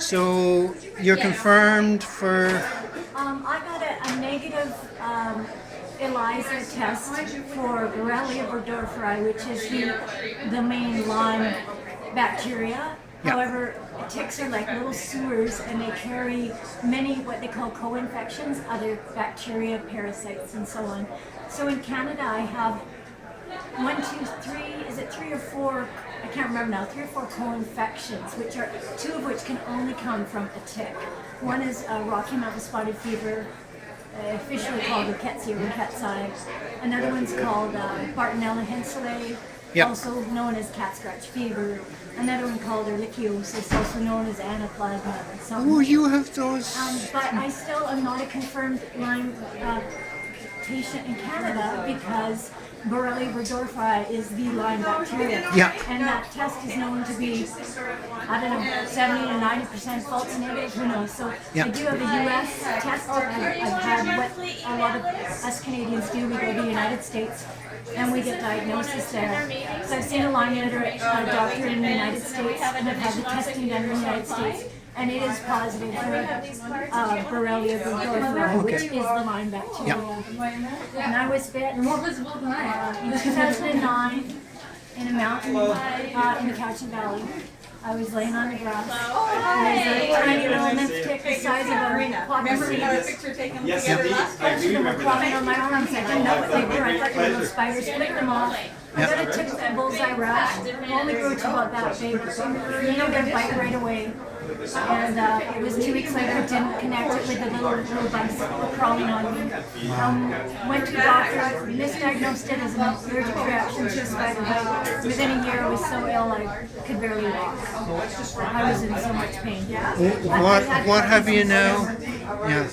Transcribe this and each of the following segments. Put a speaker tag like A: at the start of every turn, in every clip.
A: So you're confirmed for.
B: I got a negative ELISA test for Borrelia burgdorferi, which is the main Lyme bacteria.
A: Yeah.
B: However, ticks are like little sewers, and they carry many what they call co-infections, other bacteria, parasites, and so on. So in Canada, I have one, two, three, is it three or four? I can't remember now. 3 or 4 co-infections, which are 2 of which can only come from a tick. One is Rocky Mountain spotted fever, officially called rickettsia rickettsii. Another one's called Bartonella henselae,
A: Yep.
B: also known as cat scratch fever. Another one called ehrlichiosis, also known as anaplasma.
A: Oh, you have those.
B: But I still am not a confirmed Lyme patient in Canada because Borrelia burgdorferi is the Lyme bacteria.
A: Yeah.
B: And that test is known to be, I don't know, 70 to 90% false negative, who knows. So
A: Yeah.
B: I do have a US test. I've had what a lot of us Canadians do. We go to the United States and we get diagnosis there. So I've seen a Lyme doctor in the United States, and I've had the testing done in the United States. And it is positive for Borrelia burgdorferi, which is the Lyme bacteria. And I was bitten in 2009 in a mountain in the Cowichan Valley. I was laying on the grass. There was a tiny little nymph tick the size of a poppy seed.
C: Yes, indeed. I do
B: Them were
C: remember
B: crawling
C: that.
B: on my arms. I didn't know what they were. I thought they were little spiders. Flicked them off. I got a tick with bullseye rash. Only grew to about that big. You don't get a bite right away. And it was 2 weeks later. I didn't connect it with the little bugs crawling on me. Went to the doctor, misdiagnosed it as an allergic reaction to a spider bite. Within a year, I was so ill I could barely walk. I was in so much pain.
A: What have you now? Yeah.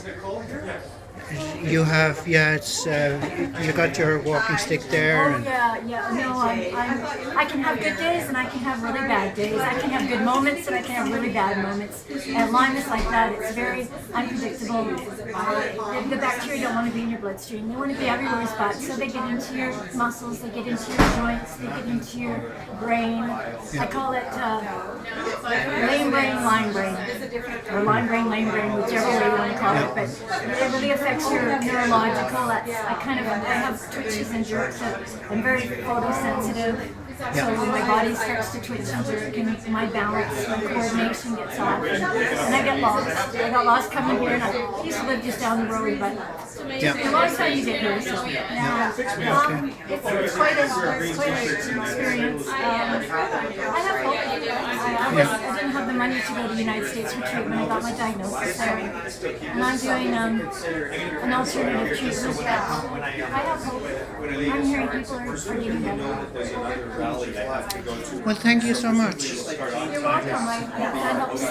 A: You have, it's you got your walking stick there.
B: Oh
A: And,
B: yeah. No, I can have good days and I can have really bad days. I can have good moments and I can have really bad moments. And Lyme is like that. It's very unpredictable. The bacteria don't want to be in your bloodstream. They want to be everywhere, but so they get into your muscles, they get into your joints, they get into your brain. I call it lame brain, Lyme brain, or Lyme brain, lame brain, whichever way you want to call it. But it really affects your neurological. I have twitches and jerks. I'm very photosensitive. So when my body starts to twitch and jerk, and my balance, my coordination gets off, and I get lost. I got lost coming here, and I used to live just down the road, but a long time to get here. So it's quite an experience. I have hope. I didn't have the money to go to the United States for treatment. I got my diagnosis there, and I'm doing an alternative treatment. I have hope. I'm hearing people are getting better.
A: well, thank you so much.
B: You're welcome. That helps.